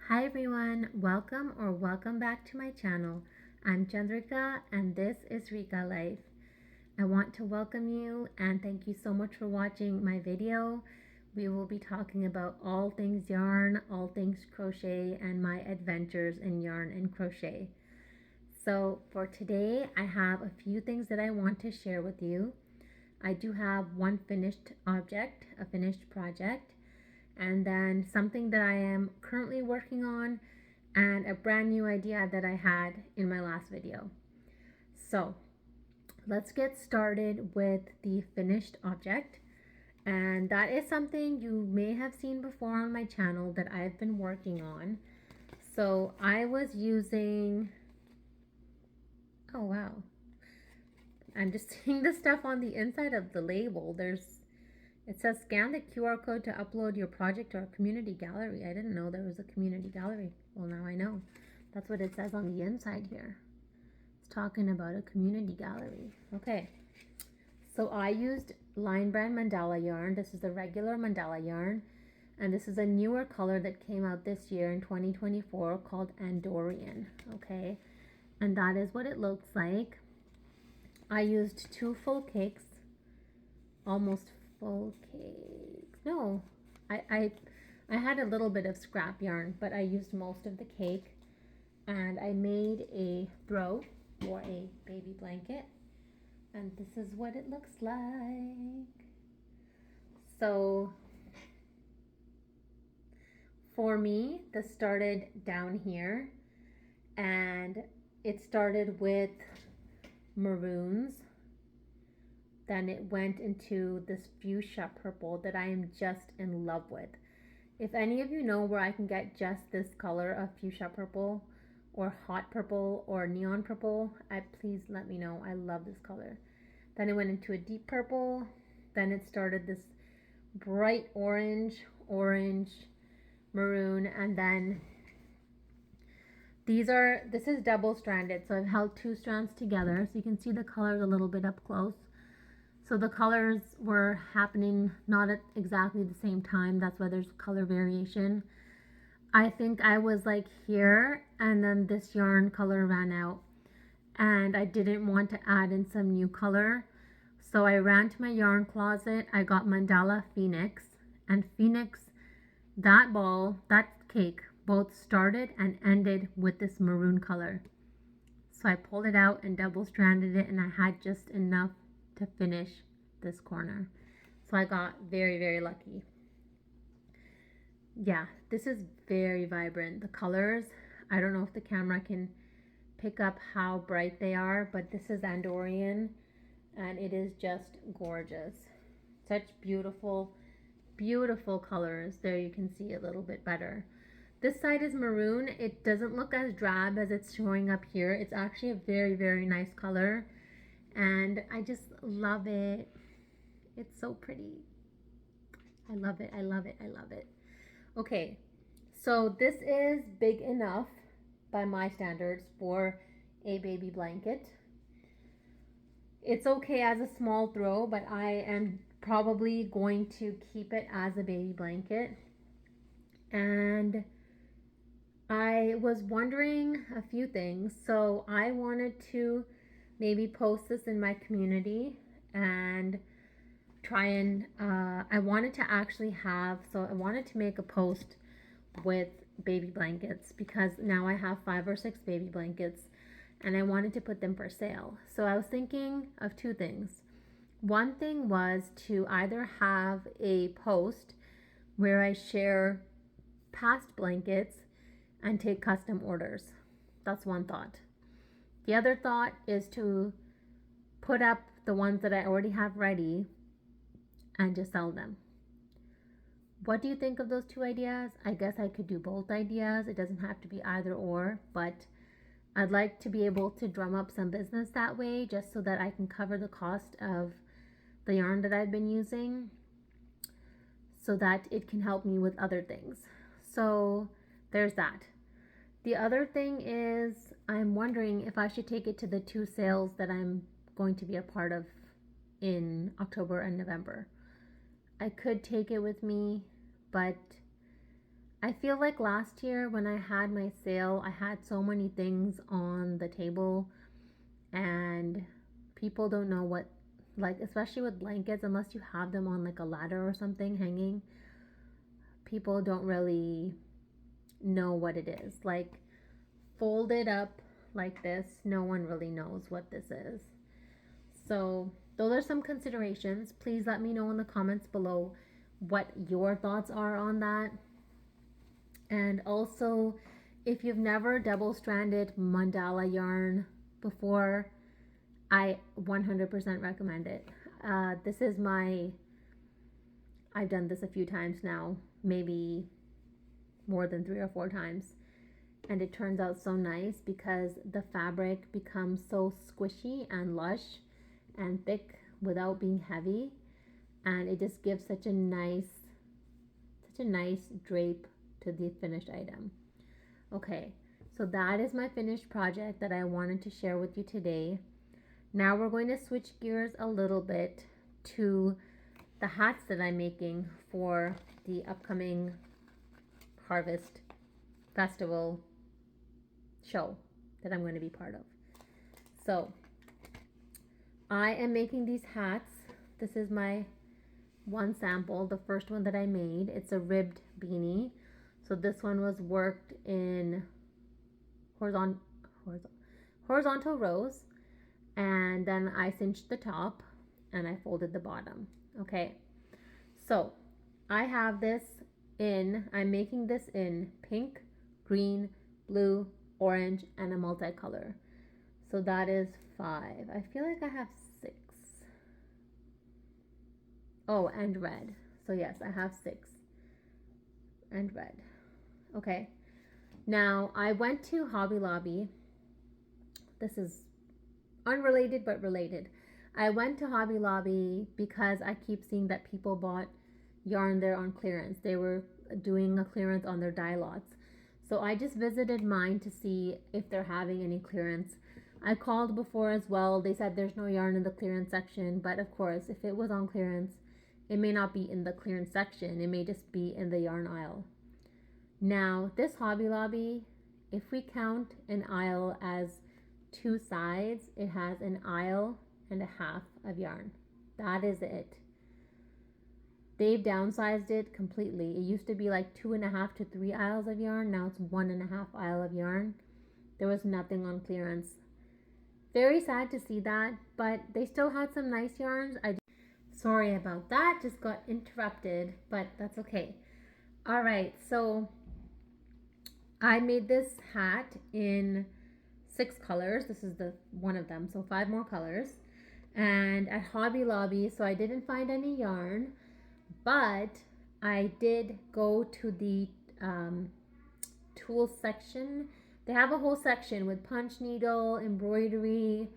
Hi everyone, welcome back to my channel. I'm Chandrika and this is RIKA Life. I want to welcome you and thank you so much for watching my video. We will be talking about all things yarn, all things crochet, and my adventures in yarn and crochet. So for today, I have a few things that I want to share with you. I do have one finished object, a finished project, and then something that I am currently working on, and a brand new idea that I had in my last video. So let's get started with the finished object. And that is something you may have seen before on my channel that I've been working on. So I was using, oh wow, I'm just seeing the stuff on the inside of the label. It says scan the QR code to upload your project to our community gallery. I didn't know there was a community gallery. Well, now I know. That's what it says on the inside here. It's talking about a community gallery. Okay. So I used Line Brand mandala yarn. This is the regular mandala yarn. And this is a newer color that came out this year in 2024 called Andorian. Okay. And that is what it looks like. I used 2 full cakes. Almost full cakes. No, I had a little bit of scrap yarn, but I used most of the cake, and I made a throw for a baby blanket, and this is what it looks like. So for me, this started down here, and it started with maroons. Then it went into this fuchsia purple that I am just in love with. If any of you know where I can get just this color of fuchsia purple or hot purple or neon purple, please let me know. I love this color. Then it went into a deep purple. Then it started this bright orange, maroon, and then this is double stranded. So I've held 2 strands together so you can see the colors a little bit up close. So the colors were happening not at exactly the same time. That's why there's color variation. I think I was like here, and then this yarn color ran out. And I didn't want to add in some new color. So I ran to my yarn closet. I got Mandala Phoenix. And Phoenix, that cake, both started and ended with this maroon color. So I pulled it out and double stranded it, and I had just enough to finish this corner. So I got very, very lucky. Yeah, this is very vibrant. The colors, I don't know if the camera can pick up how bright they are, but this is Andorian and it is just gorgeous. Such beautiful, beautiful colors. There you can see a little bit better. This side is maroon. It doesn't look as drab as it's showing up here. It's actually a very, very nice color. And I just love it. It's so pretty. I love it. I love it. I love it. Okay, so this is big enough by my standards for a baby blanket. It's okay as a small throw, but I am probably going to keep it as a baby blanket. And I was wondering a few things. So I wanted to maybe post this in my community and try and I wanted to make a post with baby blankets because now I have 5 or 6 baby blankets and I wanted to put them for sale. So I was thinking of 2 things. One thing was to either have a post where I share past blankets and take custom orders. That's one thought. The other thought is to put up the ones that I already have ready and just sell them. What do you think of those 2 ideas? I guess I could do both ideas. It doesn't have to be either or, but I'd like to be able to drum up some business that way just so that I can cover the cost of the yarn that I've been using so that it can help me with other things. So there's that. The other thing is I'm wondering if I should take it to the 2 sales that I'm going to be a part of in October and November. I could take it with me, but I feel like last year when I had my sale, I had so many things on the table, and people don't know what, like, especially with blankets, unless you have them on like a ladder or something hanging, people don't really know what it is. Like, folded up like this, no one really knows what this is. So, those are some considerations. Please let me know in the comments below what your thoughts are on that. And also, if you've never double stranded mandala yarn before, I 100% recommend it. This is my, I've done this a few times now, maybe more than 3 or 4 times. And it turns out so nice because the fabric becomes so squishy and lush and thick without being heavy. And it just gives such a nice drape to the finished item. Okay, so that is my finished project that I wanted to share with you today. Now we're going to switch gears a little bit to the hats that I'm making for the upcoming Harvest Festival show that I'm going to be part of. So I am making these hats. This is my one sample, the first one that I made. It's a ribbed beanie. So this one was worked in horizontal rows, and then I cinched the top and I folded the bottom. Okay, so I have this I'm making this in pink, green, blue, orange, and a multicolor. So that is 5. I feel like I have 6. Oh, and red. So yes, I have 6. And red. Okay. Now, I went to Hobby Lobby. This is unrelated but related. I went to Hobby Lobby because I keep seeing that people bought yarn there on clearance. They were doing a clearance on their dye lots. So I just visited mine to see if they're having any clearance. I called before as well. They said there's no yarn in the clearance section, but of course, if it was on clearance, it may not be in the clearance section. It may just be in the yarn aisle. Now, this Hobby Lobby, if we count an aisle as 2 sides, it has an aisle and a half of yarn. That is it. They've downsized it completely. It used to be like 2.5 to 3 aisles of yarn. Now it's 1.5 aisle of yarn. There was nothing on clearance. Very sad to see that, but they still had some nice yarns. Sorry about that, just got interrupted, but that's okay. All right, so I made this hat in 6 colors. This is the one of them, so 5 more colors. And at Hobby Lobby, so I didn't find any yarn, but I did go to the tools section. They have a whole section with punch needle, embroidery,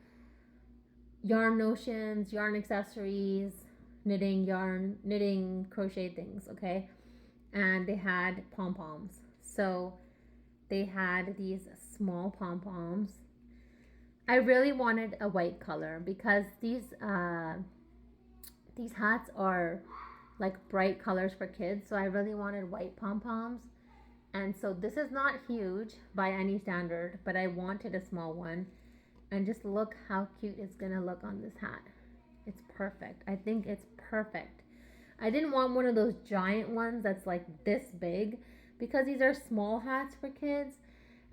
yarn notions, yarn accessories, knitting, crochet things, okay? And they had pom-poms. So they had these small pom-poms. I really wanted a white color because these hats are like bright colors for kids. So I really wanted white pom-poms. And so this is not huge by any standard, but I wanted a small one. And just look how cute it's gonna look on this hat. It's perfect. I think it's perfect. I didn't want one of those giant ones that's like this big because these are small hats for kids.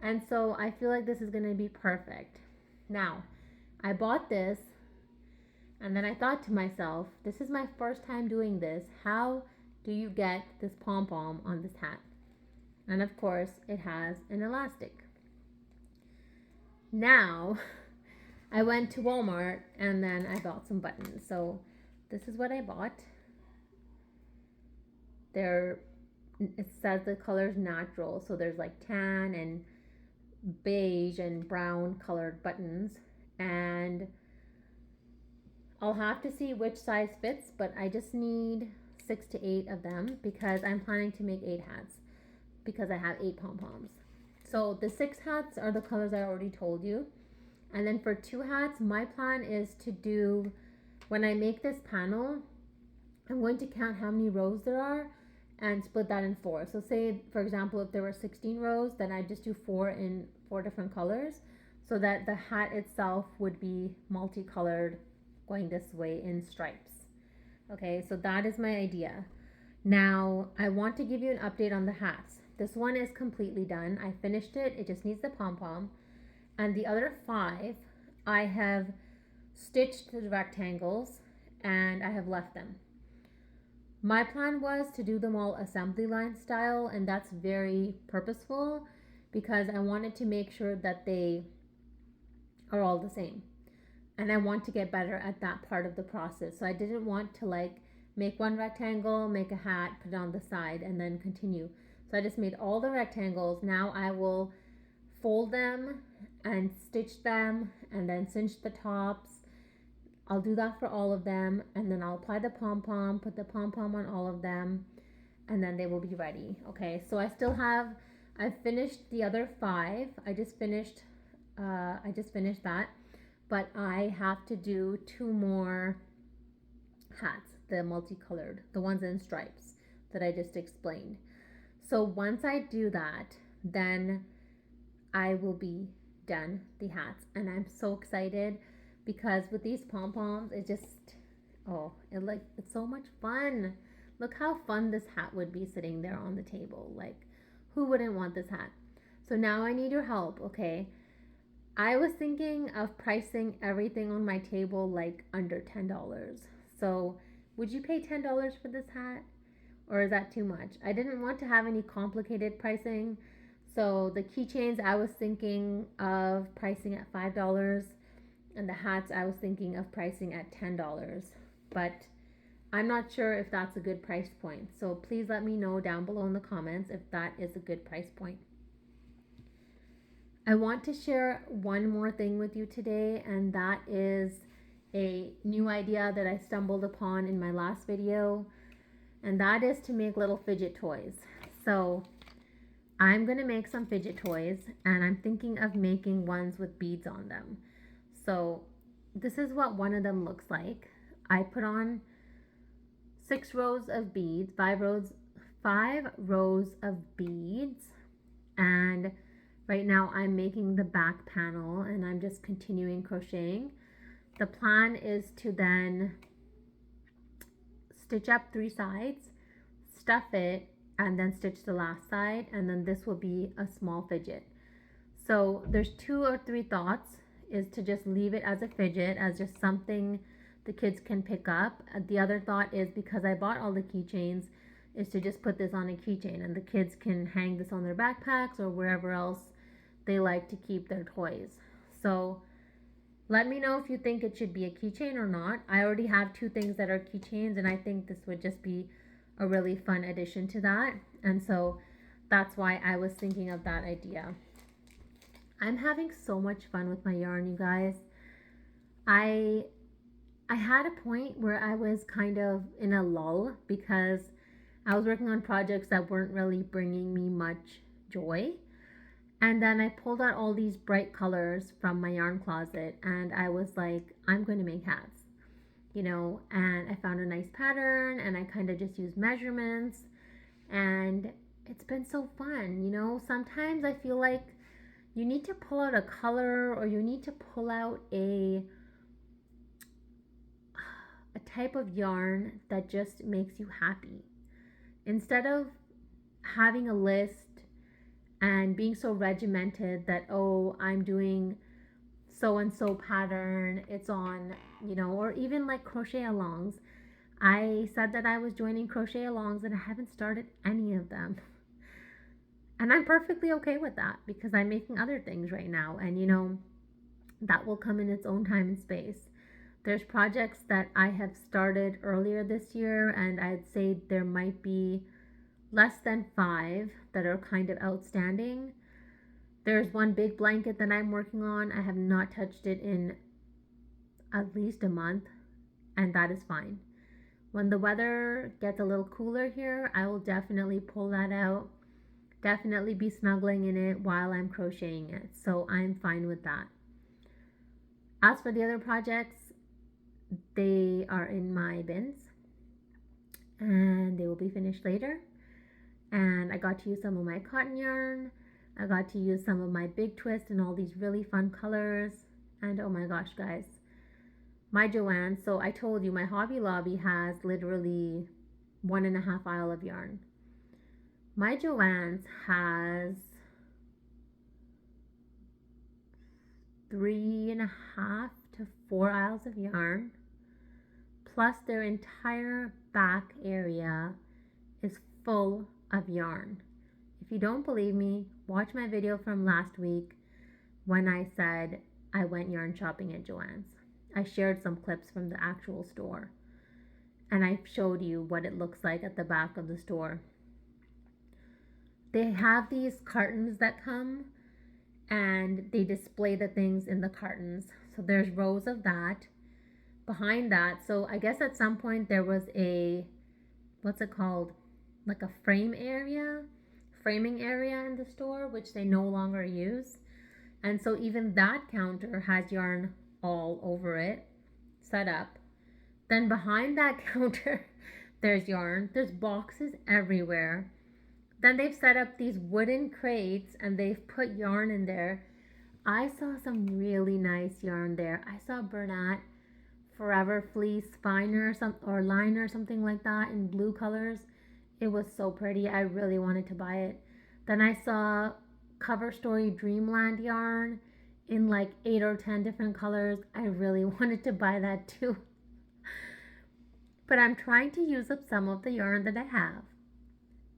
And so I feel like this is gonna be perfect. Now, I bought this and then I thought to myself, this is my first time doing this. How do you get this pom-pom on this hat? And of course, it has an elastic. Now, I went to Walmart and then I bought some buttons. So this is what I bought. It says the color's natural. So there's like tan and beige and brown colored buttons. And I'll have to see which size fits, but I just need 6 to 8 of them because I'm planning to make 8 hats because I have 8 pom-poms. So the 6 hats are the colors I already told you. And then for 2 hats, my plan is to do, when I make this panel, I'm going to count how many rows there are and split that in four. So say, for example, if there were 16 rows, then I just do four in four different colors so that the hat itself would be multicolored going this way in stripes. Okay, so that is my idea. Now, I want to give you an update on the hats. This one is completely done. I finished it. It just needs the pom-pom. And the other 5, I have stitched the rectangles and I have left them. My plan was to do them all assembly line style, and that's very purposeful because I wanted to make sure that they are all the same. And I want to get better at that part of the process. So I didn't want to like make one rectangle, make a hat, put it on the side, and then continue. So I just made all the rectangles. Now I will fold them and stitch them and then cinch the tops. I'll do that for all of them, and then I'll apply the pom-pom, put the pom-pom on all of them, and then they will be ready. Okay, so I finished the other 5. I just finished that, but I have to do 2 more hats, the multicolored, the ones in stripes that I just explained. So once I do that, then I will be done the hats, and I'm so excited because with these pom-poms, it's so much fun. Look how fun this hat would be sitting there on the table. Like, who wouldn't want this hat? So now I need your help, okay? I was thinking of pricing everything on my table like under $10. So would you pay $10 for this hat? Or is that too much? I didn't want to have any complicated pricing. So the keychains I was thinking of pricing at $5, and the hats I was thinking of pricing at $10. But I'm not sure if that's a good price point. So please let me know down below in the comments if that is a good price point. I want to share one more thing with you today, and that is a new idea that I stumbled upon in my last video, and that is to make little fidget toys. So I'm going to make some fidget toys, and I'm thinking of making ones with beads on them. So this is what one of them looks like. I put on 6 rows of beads, 5 rows of beads, and right now I'm making the back panel and I'm just continuing crocheting. The plan is to then stitch up 3 sides, stuff it, and then stitch the last side, and then this will be a small fidget. So there's 2 or 3 thoughts, is to just leave it as a fidget, as just something the kids can pick up. The other thought is, because I bought all the keychains, is to just put this on a keychain and the kids can hang this on their backpacks or wherever else they like to keep their toys. So let me know if you think it should be a keychain or not. I already have 2 things that are keychains, and I think this would just be a really fun addition to that. And so that's why I was thinking of that idea. I'm having so much fun with my yarn, you guys. I had a point where I was kind of in a lull because I was working on projects that weren't really bringing me much joy. And then I pulled out all these bright colors from my yarn closet, and I was like, I'm going to make hats, and I found a nice pattern, and I kind of just used measurements, and it's been so fun. Sometimes I feel like you need to pull out a color, or you need to pull out a type of yarn that just makes you happy. Instead of having a list and being so regimented that, oh, I'm doing so and so pattern, it's on, or even like crochet alongs. I said that I was joining crochet alongs and I haven't started any of them. And I'm perfectly okay with that because I'm making other things right now, and that will come in its own time and space. There's projects that I have started earlier this year, and I'd say there might be less than 5 that are kind of outstanding. There's one big blanket that I'm working on. I have not touched it in at least a month, and that is fine. When the weather gets a little cooler here, I will definitely pull that out, definitely be snuggling in it while I'm crocheting it. So I'm fine with that. As for the other projects, they are in my bins and they will be finished later. And I got to use some of my cotton yarn. I got to use some of my big twist and all these really fun colors. And oh my gosh, guys, my Joanne. So I told you my Hobby Lobby has literally 1.5 aisle of yarn. My Joanne's has 3.5 to 4 aisles of yarn, plus their entire back area is full of yarn. If you don't believe me, watch my video from last week when I said I went yarn shopping at Joann's. I shared some clips from the actual store and I showed you what it looks like at the back of the store. They have these cartons that come and they display the things in the cartons. So there's rows of that. Behind that, so I guess at some point there was a, what's it called? Like a framing area in the store, which they no longer use. And so even that counter has yarn all over it, set up. Then behind that counter, there's yarn. There's boxes everywhere. Then they've set up these wooden crates and they've put yarn in there. I saw some really nice yarn there. I saw Bernat Forever Fleece Finer or Liner, something like that, in blue colors. It was so pretty. I really wanted to buy it. Then I saw Cover Story Dreamland yarn in like 8 or 10 different colors. I really wanted to buy that too. But I'm trying to use up some of the yarn that I have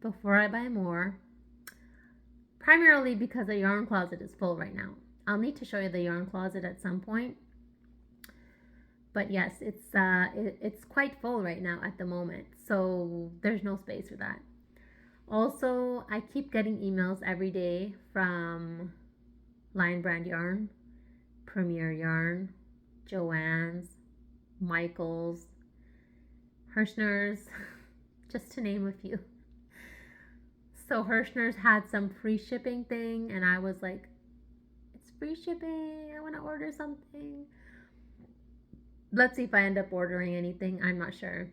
before I buy more. Primarily because the yarn closet is full right now. I'll need to show you the yarn closet at some point. But yes, it's quite full right now at the moment. So there's no space for that. Also, I keep getting emails every day from Lion Brand Yarn, Premier Yarn, Joann's, Michael's, Hirschner's, just to name a few. So Hirschner's had some free shipping thing and I was like, it's free shipping, I want to order something. Let's see if I end up ordering anything. I'm not sure.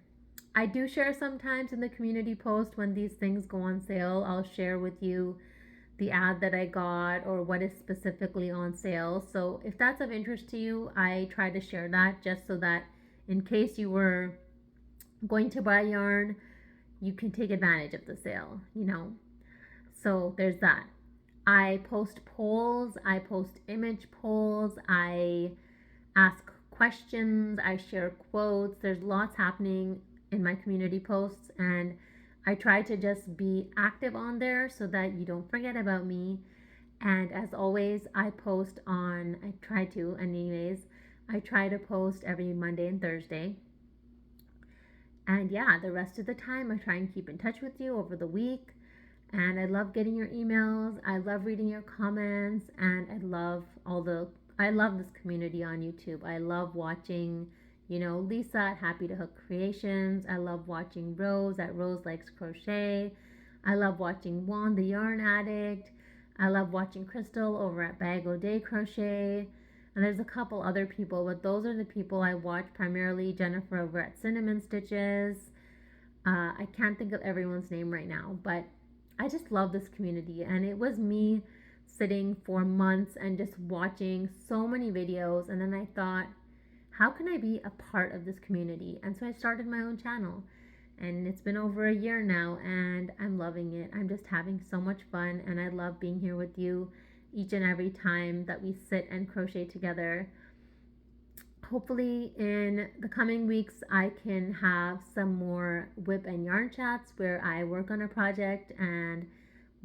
I do share sometimes in the community post when these things go on sale. I'll share with you the ad that I got or what is specifically on sale. So if that's of interest to you, I try to share that just so that in case you were going to buy yarn, you can take advantage of the sale, you know. So there's that. I post polls, I post image polls, I ask questions, I share quotes. There's lots happening in my community posts and I try to just be active on there so that you don't forget about me. And as always, I try to post every Monday and Thursday. And yeah, the rest of the time I try and keep in touch with you over the week. And I love getting your emails. I love reading your comments and I love this community on YouTube. I love watching, Lisa at Happy to Hook Creations. I love watching Rose at Rose Likes Crochet. I love watching Juan the Yarn Addict. I love watching Crystal over at Bag O' Day Crochet. And there's a couple other people, but those are the people I watch primarily. Jennifer over at Cinnamon Stitches. I can't think of everyone's name right now, but I just love this community. And it was me sitting for months and just watching so many videos. And then I thought, how can I be a part of this community? And so I started my own channel. And it's been over a year now and I'm loving it. I'm just having so much fun and I love being here with you each and every time that we sit and crochet together. Hopefully in the coming weeks I can have some more whip and yarn chats where I work on a project and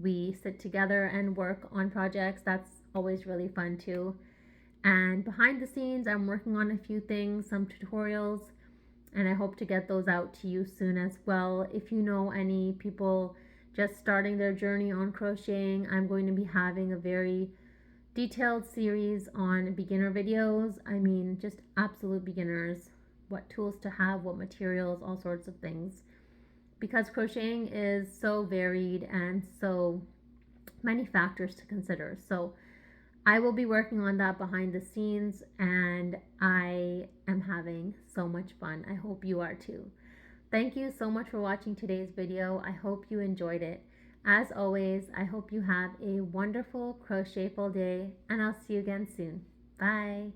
we sit together and work on projects. That's always really fun too. And behind the scenes I'm working on a few things, some tutorials, and I hope to get those out to you soon as well. If you know any people just starting their journey on crocheting, I'm going to be having a very detailed series on beginner videos. I mean, just absolute beginners, what tools to have, what materials, all sorts of things. Because crocheting is so varied and so many factors to consider. So I will be working on that behind the scenes and I am having so much fun. I hope you are too. Thank you so much for watching today's video. I hope you enjoyed it. As always, I hope you have a wonderful crochetful day, and I'll see you again soon. Bye.